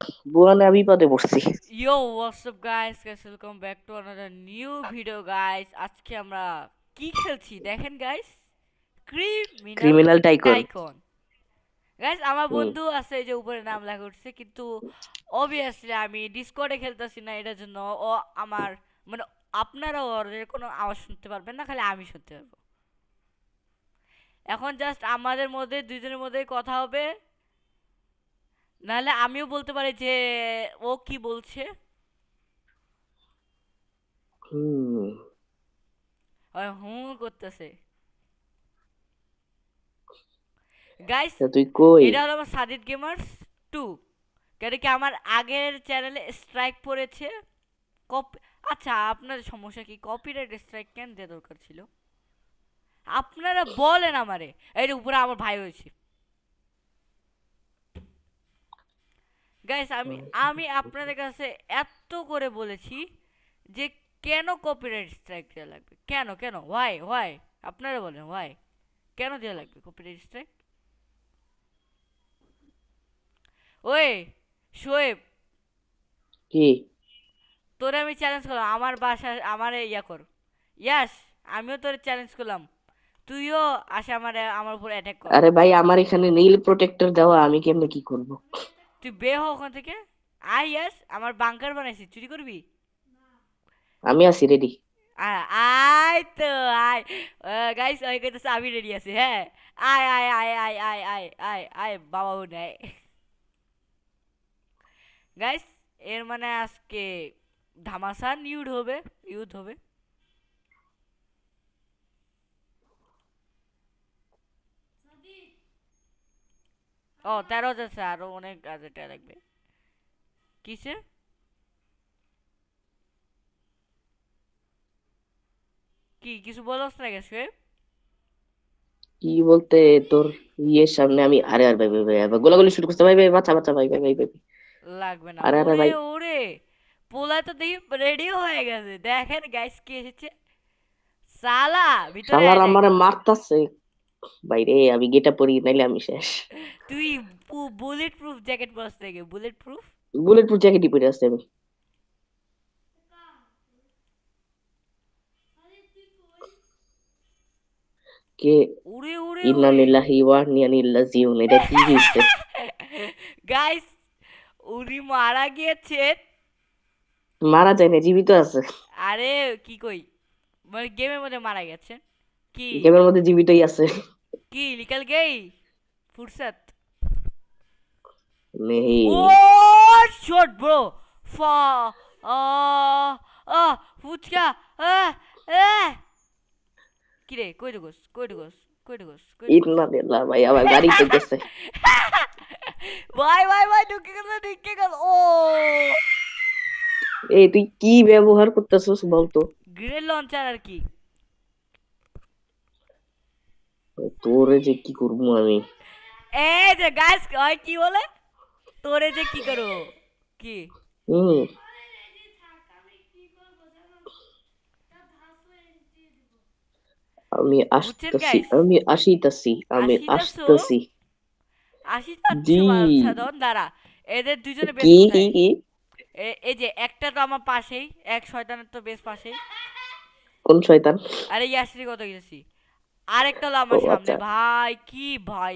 বুয়ানে আমি বিপদে পড়ছি। Yo, what's up guys? Guys, welcome back to another new video guys. আজকে আমরা কি খেলছি দেখেন guys? Criminal criminal tycoon. Tycoon. Guys আমার হুম। বন্ধু আছে এই যে উপরে নাম লেখা উঠছে কিন্তু অবভিয়াসলি আমি ডিসকর্ডে খেলতেছি না এটার জন্য ও আমার মানে আপনারা ওর কোনো আওয়াজ শুনতে পারবেন না খালি আমি শুনতে পারবো। এখন জাস্ট আমাদের মধ্যে দুইজনের মধ্যে কথা হবে নাহলে আমিও বলতে পারি যে ও কি বলছে। হুম। হুম করতেছে গাইস। তা তুই কই? এটা হলো আমার সাদিদ গেমার্স 2। কেন কি আমার আগের চ্যানেলে স্ট্রাইক পড়েছে। কপি আচ্ছা আপনার সমস্যা কি কপিরাইট স্ট্রাইক কেন দেওয়া দরকার ছিল আপনারা বলেন আমারে। এই যে উপরে আমার ভাই হয়েছে গাইস আমি আমি আপনাদের কাছে এত করে বলেছি যে কেন কপিরাইট স্ট্রাইক দেওয়া লাগবে কেন কেন ওয়াই ওয়াই আপনারা বলেন ওয়াই কেন দেওয়া লাগবে কপিরাইট স্ট্রাইক। ওই শোয়েব কি? তোরে আমি চ্যালেঞ্জ করলাম আমার বাসা আমারে ইয়া কর। ইয়াস আমিও তোরে চ্যালেঞ্জ করলাম তুইও আসে আমারে আমার উপর অ্যাটাক কর। আরে ভাই, আমার এখানে নীল প্রোটেক্টর দেওয়া, আমি কেমনে কি করব? তুই বে হ ওখান থেকে। আয় ইয়াস আমার বাংকার বানাইছি চুরি করবি। আমি আছি রেডি। আয় তো আয় গাইস ওই কইতেছে আমি রেডি আছি হ্যাঁ। আয় আয় আয় আয় আয় আয় আয় আয় বাবা নেয় গাইস এর মানে আজকে ধামাসান ইউথ হবে। ও 13 যাচ্ছে আরো অনেক গাজেটা লাগবে কিসে। কি কিছু বলছ না গেছে। কি বলতে? তোর ইয়ের সামনে আমি, আরে আর ভাই ভাই ভাই ভাই, গোলাগুলি শুরু করতে, ভাই ভাই বাঁচা বাঁচা, ভাই ভাই ভাই ভাই ভাই। লাগবে না আরে আরে ওরে ভাই। ওরে পোলা তো দেখি রেডি হয়ে গেছে দেখেন গাইস কি এসেছে সালা ভিতরে শালার আয় দেখ। আমারে মারতাছে। ভাই রে, আমি গেটা পরি নাইলে আমি শেষ। তুই বুলেট প্রুফ জ্যাকেট পরস থেকে বুলেট প্রুফ। বুলেট প্রুফ জ্যাকেটই পরে আছি আমি। কে? উড়ে উড়ে ইন্না উড়ে লিল্লাহি ওয়া ইন্না ইলাইহি রাজিউন, এটা কি হইছে? গাইস উনি মারা গিয়েছেন। মারা যায় না, জীবিত আছে। আরে কি কই মানে গেমের মধ্যে মারা গেছে কি গেমের মধ্যে জীবিতই আছে। কি নিকল গই ফুরসত। নেহি। ও শট ব্রো ফা আ আ ফুচকা আ এ কিরে কই ঢুকোস কই ঢুকোস কই ঢুকোস কই ঢুকোস। ইন্না লিল্লাহ, ভাই আমার গাড়ি চলতেছে। ভাই ভাই ভাই ঢুকে গেল ও এই তুই কি ব্যবহার করতেছিস বলতো? গ্রেনেড লঞ্চার আর কি। তোরে যে কি করবো আমি। এই যে গাইস হয় কি বলে তোরে যে কি করো কি হুম। আমি বুঝছেন আসতেছি, গাইস আমি আসিতাছি, আমি আসিতাছো আসতেছি। জি। আসিতাছো বাচ্চাদন দাঁড়া এদের দুজনে বেশ কি কি কোথায়। কি? এই যে একটা তো আমার পাশেই এক শয়তানের তো বেশ পাশেই। কোন শয়তান? আরে ইয়াসির কথা গেছি আরেকটা হলো ও আমার সামনে আচ্ছা। ভাই কি ভাই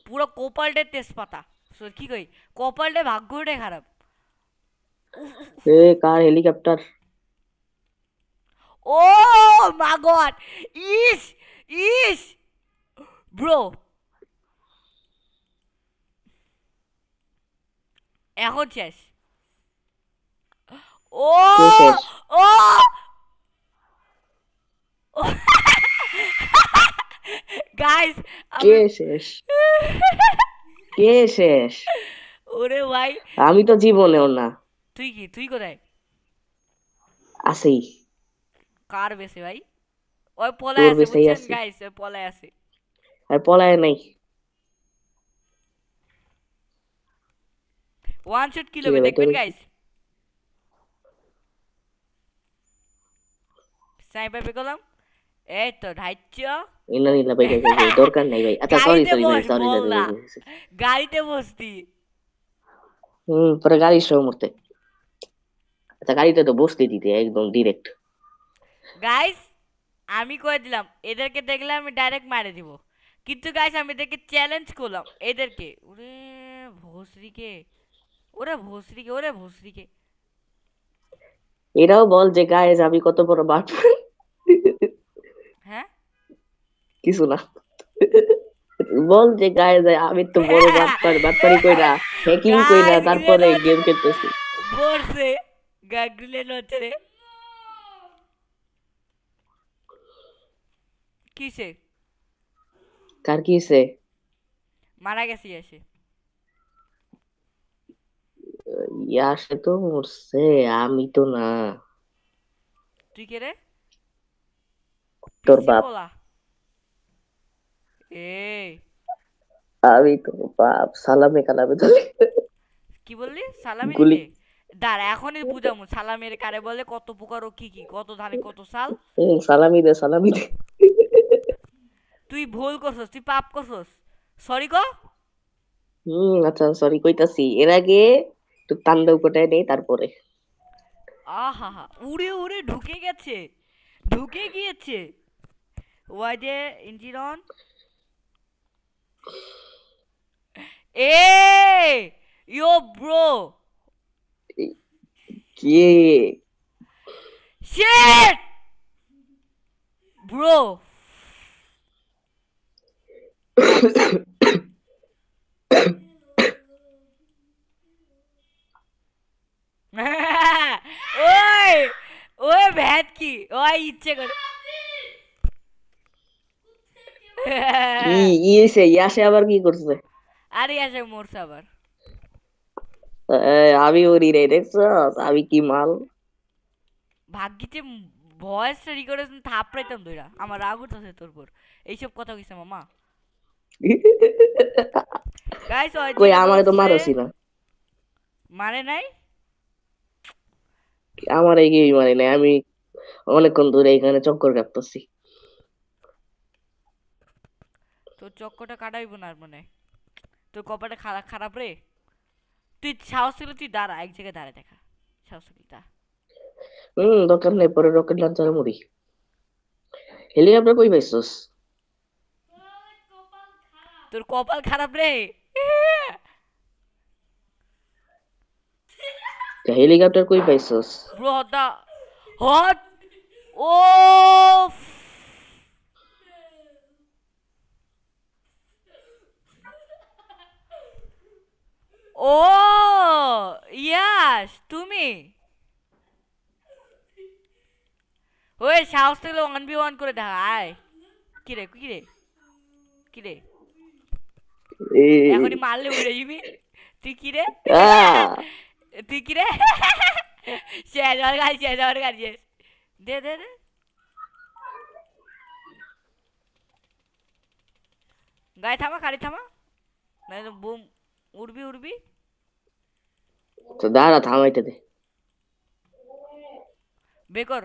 পুরো কোপালটের তেজপাতা। কি কই কপালটে ভাগ্যটাই খারাপ। উফ, উফ, উফ, এ, উফ। কার হেলিকপ্টার? ও মা গড ইস ইস ব্রো এখন শেষ। কে শেষ? ও ও গাইস কে আমি শেষ? কে শেষ? ওরে ভাই আমি তো জীবনেও না। তুই কোথায় আছেই। কার বেশে ভাই ওই পলায় তোর আছে বেসাই বুঝছেন আছি। গাইস ওই পলায় আছে। আর পলায় নাই। ওয়ান শট কি কিলো রে ভাই তোর? দেখবেন গাইস স্নাইপার পে করলাম এই তো ঢাইচ্ছ। ইন্না লিল্লাহ, ভাই ভাই ভাই ভাই, দরকার নাই ভাই। আচ্ছা, সরি গাড়িতে সরি ভাই, বস সরি বল সরি। না গাড়িতে বসতি। পরে গাড়ির সহ মরতে। আচ্ছা গাড়িতে তো বসতে দিতে একদম ডিরেক্ট। গাইস আমি কয়ে দিলাম এদেরকে দেখলে আমি ডাইরেক্ট মারে দিব, কিন্তু গাইস আমি এদেরকে চ্যালেঞ্জ করলাম এদেরকে। ওরে ভোসরিকে, ওরে ভোসরিকে, ওরে ভোসরিকে। এরাও বল যে গায়ে আমি কত বড় বাট। হ্যাঁ। কিছু না, বল যে গায়ে যায় আমি তো বড় বাটপার, বাটপারি কইরা হ্যাকিং কইরা গাইস গ্রেনেড তারপরে হচ্ছে, গেম খেলতেছি। বসে গ্রেনেড হচ্ছে রে। কিসে? কার কি হইছে? মারা গেছি এসে। ইয়াসে তো মরছে, আমি তো না। তুই কে রে? তোর পিচ্ছি বাপ। পোলা। এই আমি তো বাপ, সালামে কালামে ধরে কি বললি? সালামি গুলি। দিতে? দাঁড়া এখনই বুঝামু সালামের কারে বলে, কত প্রকার ও কি কি, কত ধানে কত সাল। সালামি দে, সালামি দে। তুই ভুল করছস, তুই পাপ করছস। সরি ক। আচ্ছা সরি কইতাছি, এর আগে একটু তান্ডব কোটায় নেই তারপরে। আহা হা, উড়ে উড়ে ঢুকে গেছে, ঢুকে গিয়েছে। Why they engine on. এ ইয়ো ব্রো। কে? Shit bro. ওই ওই ভ্যাট কি ওই ইচ্ছে করে। কি ইয়েছে, ইয়াসে আবার কি করছে? আরে আসে মরছে আবার। আমি ওরি রে, দেখছো আমি কি মাল। ভাগ্যিতে ভয়েসটা রেকর্ডেশন থাপড়াইতাম দইরা, আমার রাগ উঠতেছে তোর উপর। এইসব কথা কইছে মামা। গাইস ওই কই যেটা আমারে তো বলছে। মারছি না। মানে নাই। আমার এই মানে নাই, আমি অনেকক্ষণ ধরে এখানে চক্কর কাটতেছি। তোর চক্করটা কাটাইবো না আর মনে হয়। তোর কপালটা খারাপ খারাপ রে। তুই সাহস থাকলে তুই দাঁড়া, এক জায়গায় দাঁড়ায় দেখা। সাহস থাকলে দাঁড়া। দরকার নেই, পরে রকেট লঞ্চারে মরি। হেলিকপ্টার কই পাইছস? তোর কপাল খারাপ রে। হেলিকপ্টার কই পাইছস? Bro হদ্দা hot. ও ও ইয়াস তুমি। ওই সাহস থাকলে 1v1 করে দেখা আয়। কিরে কিরে কিরে, এখনই এ মারলে উড়ে যাবি। তুই কিরে? আহ তুই কিরে? শেষ হওয়ার গাড়ি, শেষ হওয়ার গাড়ি শেষ। দে দে দে। গাড়ি থামা, গাড়ি থামা, নাহলে বুম উড়বি উড়বি। তো দাঁড়া, থামাইতে দে। বেকর।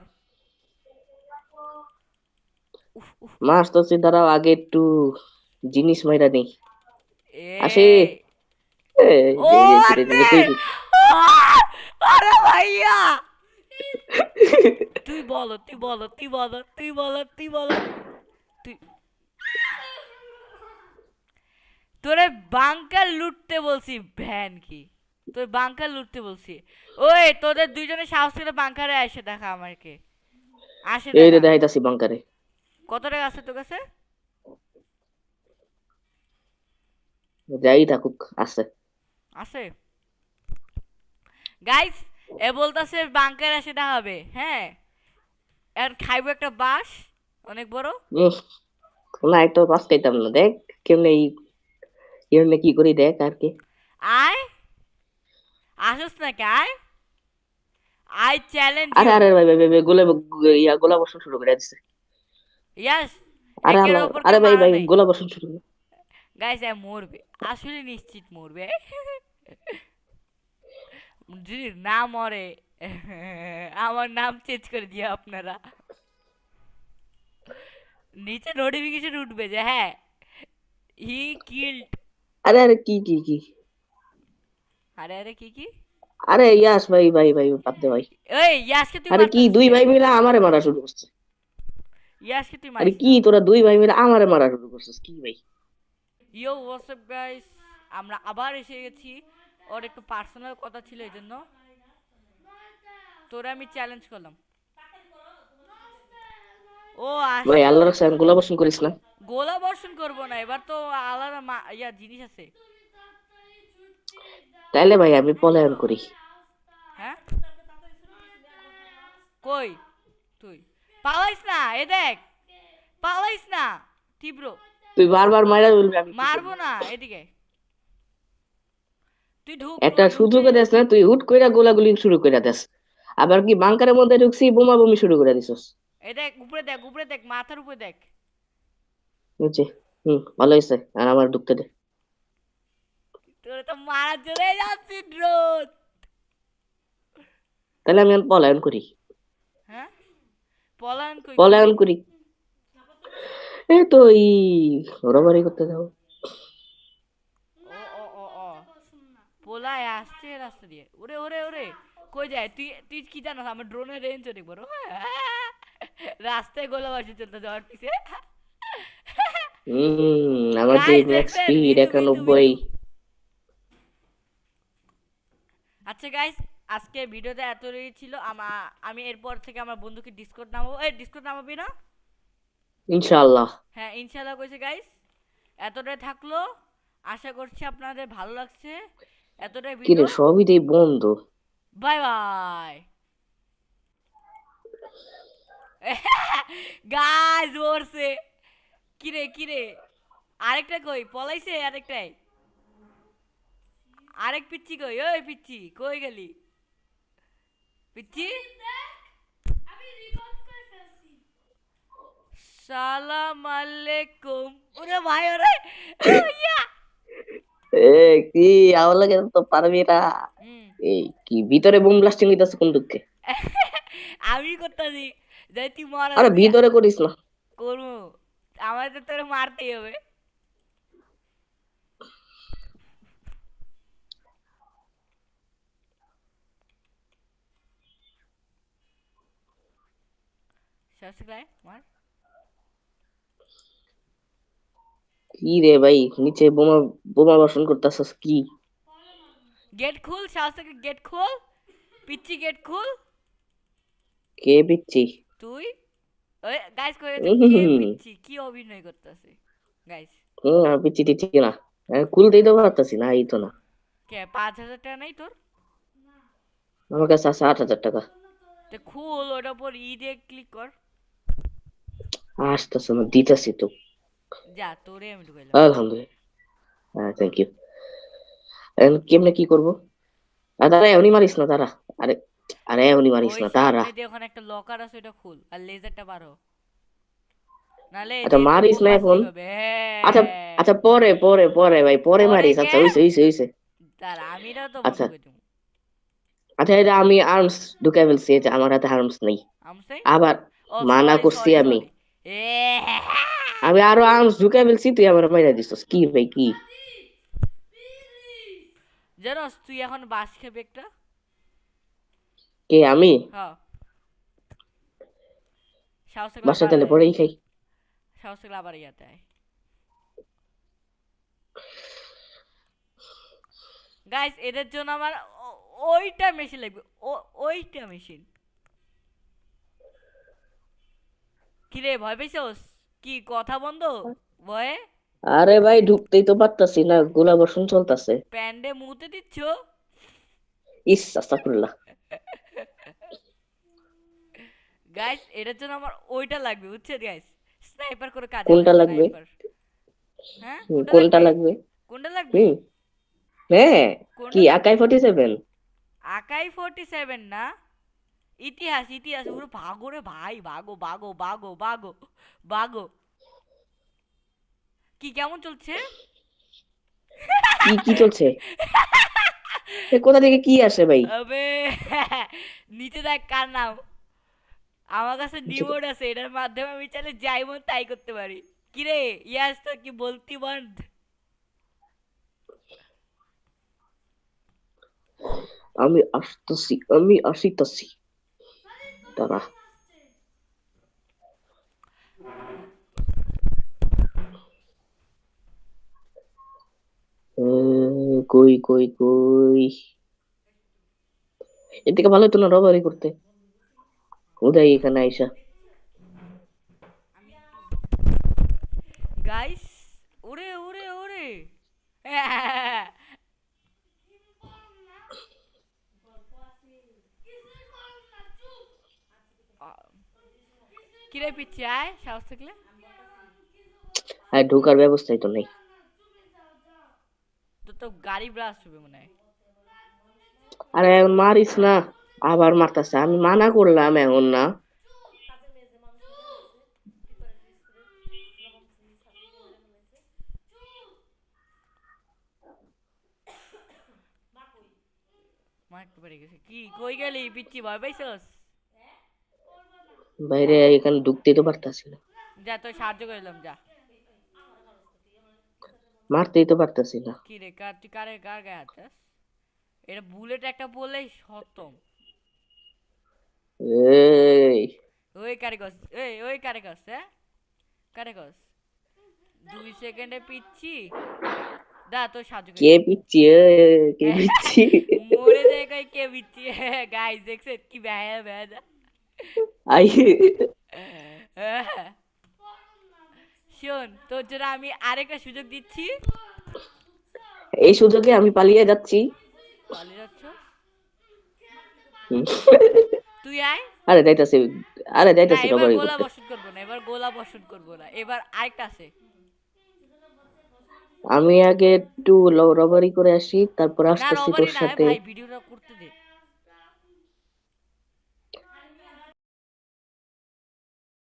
উফ উফ উফ। মাস তো দাঁড়াও, আগে একটু জিনিস মাইরা নেই। আসে। এই ও দে দে দে দে দে, রে। কই? আরে ভাইয়া, তুই বলো তুই বলো তুই বলো তুই বলো তুই বলো। তুই তোরে বাংকার লুটতে বলছি ভ্যান কি, তোর বাংকার লুটতে বলছি। ওই তোদের দুইজনের সাহস করে বাংকারে এসে দেখা আমাকে, আসে এই রে দেখা। দেখাইতাছি বাংকারে। কত টাকা আছে তোর কাছে? যাই থাকুক, আছে। আছে। গাইস এ বলতাছে বাংকার এসে দেখাবে, হ্যাঁ। আর খাইবো একটা বাস অনেক বড়। উহ, না একটা পাস খাইতাম না, দেখ কেমনে কেমনে কি করি, দেখ আর কি। আয়, আসস নাকি আয়, আই চ্যালেঞ্জ আরে ইউ। আরে ভাই ভাই ভাই ভাই, গোলা বর্ষণ শুরু করে দিচ্ছে। ইয়াস, আরে একের আল্লাহ, ওপর আরে কেউ ভাই মারা ভাই, নাই। গোলা বর্ষণ শুরু করে। গাইস এ মরবে, আসলে নিশ্চিত মরবে। যদি না মরে আমার নাম চেঞ্জ করে দিয়ে আপনারা, নিচে নোটিফিকেশন উঠবে যে হ্যাঁ হি কিল্ড। আরে আরে কি কি কি? আরে আরে কি কি? আরে ইয়াস ভাই ভাই ভাই বাদ দে ভাই। এই ইয়াসকে তুই আরে কি মারতাছিস দুই কে? ভাই মিলে আমারে মারা শুরু করছে। ইয়াসকে তুই আরে মারিস কি না। তোরা দুই ভাই মিলে আমারে মারা শুরু করছিস কি ভাই? ইয়ো হোয়াটসঅ্যাপ গাইস, আমরা আবার এসে গেছি। ওর একটু পার্সোনাল কথা ছিল এই জন্য তোরা আমি চ্যালেঞ্জ করলাম। ও ভাই আসছো? আল্লাহ রাখছে গোলা বর্ষণ করিস না। গোলা বর্ষণ করবো না, এবার তো আলাদা ইয়া জিনিস আছে। তাইলে ভাই আমি পলায়ন করি। হ্যাঁ কই তুই পালাইস না, এ দেখ পালাইস না তীব্র। তুই বারবার মাইরা বলবি আমি কি মারবো করবো। না, এদিকে তুই ঢুক একটা ঢুকতে সুযোগে দেস না, তুই হুট কইরা গোলাগুলি শুরু কইরা দেস। আবার কি বাংকারের মধ্যে ঢুকছি বোমা বমি শুরু করে দিছস। এ দেখ উপরে দেখ, উপরে দেখ, মাথার উপরে দেখ। বুঝছি। ভালো হয়েছে আর আমার ঢুকতে দে। তোর তো মারা চলে যাচ্ছি ড্রোন। তাহলে আমি এখন পলায়ন করি। হ্যাঁ পলায়ন কই পলায়ন করবি? করি। এই তো এই রবারি করতে যাও। ও ও ও ও পোলায় আসছে রাস্তা দিয়ে, ওরে ওরে ওরে কই যায়? তুই তুই কি জানো আমার ড্রোনের রেঞ্জ অনেক বড়। রাস্তায় গোলাবাজি চলতে যাওয়ার পিছে। আমার যে গাইস ম্যাক্স দেখছেন স্পিড ভিতু ভিতু 91। ভিতু। আচ্ছা গাইস, আজকে ভিডিওতে এতটাই ছিল। আমি এরপর থেকে আমার বন্ধুকে ডিসকর্ড নামাবো। এই ডিসকর্ড নামাবি না? ইনশাআল্লাহ। হ্যাঁ ইনশাল্লাহ কইছে গাইস। এতটাই থাকলো, আশা করছি আপনাদের ভালো লাগছে। এতটাই কিরে ভিডিও। সবই দেই বন্ধ। Bye bye guys. ওরছে কিরে কিরে, আরেকটা কই পলাইছে? আরেকটাই, আরেক পিচ্ছি কই? ওই পিচ্ছি কই গেলি পিচ্ছি? সালাম আলাইকুম। ওরে ভাই ওরে ইয়া। এ কি আমার লাগে তো পারবি না। হুম। এই কি ভিতরে বোম ব্লাস্টিং হইতাছে কোন দিকে? আমি করতেছি যাই, তুই মারা আরে তুই ভিতরে করিস না। করবো। আমার তো তোর মারতেই হবে। সাবস্ক্রাইব মার। কি রে ভাই নিচে বোমা বোমা বর্ষণ করতেছস কি? গেট খুল সাবস্ক্রাইব, গেট খুল পিচ্ছি, গেট খুল। কে পিচ্ছি? তুই ওই গাইস কই তো কে হম পিচ্ছি কি অভিনয় করতেছে গাইস? আমি পিচ্ছি টিচ্ছি না। খুলতেই তো পারতাছি না, এই তো না। কে 5,000 টাকা নাই তোর? আমার কাছে আছে 8,000 টাকা। তো খুল, ওটার উপর ই দিয়ে ক্লিক কর। আসতেছে না, দিতেছি তো। যা তোরে আমি ঢুকাইলাম। আলহামদুলিল্লাহ। হ্যাঁ থ্যাংক ইউ। কেমনে কি করবো? দাঁড়া এমনি মারিস না দাঁড়া। আরে আরে এমনি মারিস ওই না দাঁড়া। সামনে দিয়ে ওখানে একটা লকার আছে, ওটা খুল আর লেজারটা বারো, নালে আচ্ছা যেহেতু মারিস বোম না এখন। বাস্টিং হবে। আচ্ছা হ্যাঁ আচ্ছা পরে পরে পরে ভাই পরে পরে মারিস। কে? আচ্ছা হইছে। তার আমিরা তো বন্ধ আচ্ছা করে দিব। আচ্ছা এটা আমি আর্মস ঢুকাই ফেলছি, এই যে আমার হাতে আর্মস নেই। আমসাই। আবার ও মানা সরি করছি সরি আমি। সরি। এ আমি আরো আর্মস ঢুকাই ফেলছি, তুই আমার মাইরা দিছস কি ভাই কি? জানোস তুই এখন বাস খাবি একটা। কে আমি? হ্যাঁ সাহস থাকলে বাসা আবার তাহলে পরেই খাই। সাহস থাকলে আবার ইয়াতে আয়। গাইস এদের জন্য আমার ওইটা মেশিন লাগবে। ওইটা মেশিন। কি রে ভয় পেয়েছোস? কি কথা বন্ধ ভয়ে? আরে ভাই ঢুকতেই তো পারতাছি না, গোলা বর্ষণ চলতেছে। প্যান্ডে মুতে দিচ্ছ? ইস আস্তাগফিরুল্লাহ। গাইস এটার জন্য আমার ওইটা লাগবে বুঝছেন গাইস? স্নাইপার করে কাজে হবে, কোনটা লাগবে? স্নাইপার। হ্যাঁ কোনটা কোনটা লাগবে? লাগবে? কোনটা লাগবে? হুম হ্যাঁ। কি কোনটা আকাই লাগবে? 47? আকাই 47 না, ইতিহাস ইতিহাস। ওরে ভাগো রে ভাই, ভাগো ভাগো ভাগো ভাগো ভাগো। কি কেমন চলছে? কি কি চলছে? কোথা থেকে কি আসে ভাই? আবে নিচে দেখ কার নাম। আমার কাছে নিমোড আছে, এটার মাধ্যমে আমি চাইলে যাই মন তাই করতে পারি। কিরে ইয়াস তো কি বলতি বন্ধ? আমি আসিতাছি দাঁড়া। কই কই কই, এর থেকে ভালো হতো না রবারি করতে, উদয় এখানে আইসা। গাইস, ওরে ওরে ওরে কিরে পিচ্ছি আয় সাহস থাকলে। আর ঢোকার ব্যবস্থাই তো নেই। তো তো গাড়ি ব্লাস্ট হবে মনে হয়। আরে এখন মারিস না, আবার মারতাছে, আমি মানা করলাম এখন না। মা একটু বেড়ে গেছে। কি কই গেলি পিচ্ছি, ভয় পাইছস? বাইরে এখানে ঢুকতেই তো পারতাছি না, যা তোর সাহায্য করলাম যা। মারতেই তো পারতাছি না। কি রে কার, তুই কার গায়ে হাত দাস? এটা বুলেট একটা বললেই খতম। এই ওই কারিগস, ওই কারিগস, হ্যাঁ কারিগস। 2 সেকেন্ডে পিচ্ছি, দা তোর সাহায্য কে করলাম। পিচ্ছি, কে পিচ্ছি? মরে যায় কই কে পিচ্ছি। গাইস দেখছেন কি ব্যায়া ব্যায়া। আই, শোন তোর জন্য আমি আরেকটা সুযোগ দিচ্ছি। এই সুযোগে আমি পালিয়ে যাচ্ছি। পালিয়ে যাচ্ছ? হুম। তুই আয়। আরে যাইতাছি, আরে না যাইতাছি এবার রবারি গোলা করতে। বর্ষণ করবো না, এবার গোলা বর্ষণ করবো না, এবার আরেকটা আছে। আমি আগে একটু রবারি করে আসি, তারপর না আসতেছি রবারি তোর না সাথে। ভাই, ভিডিওটা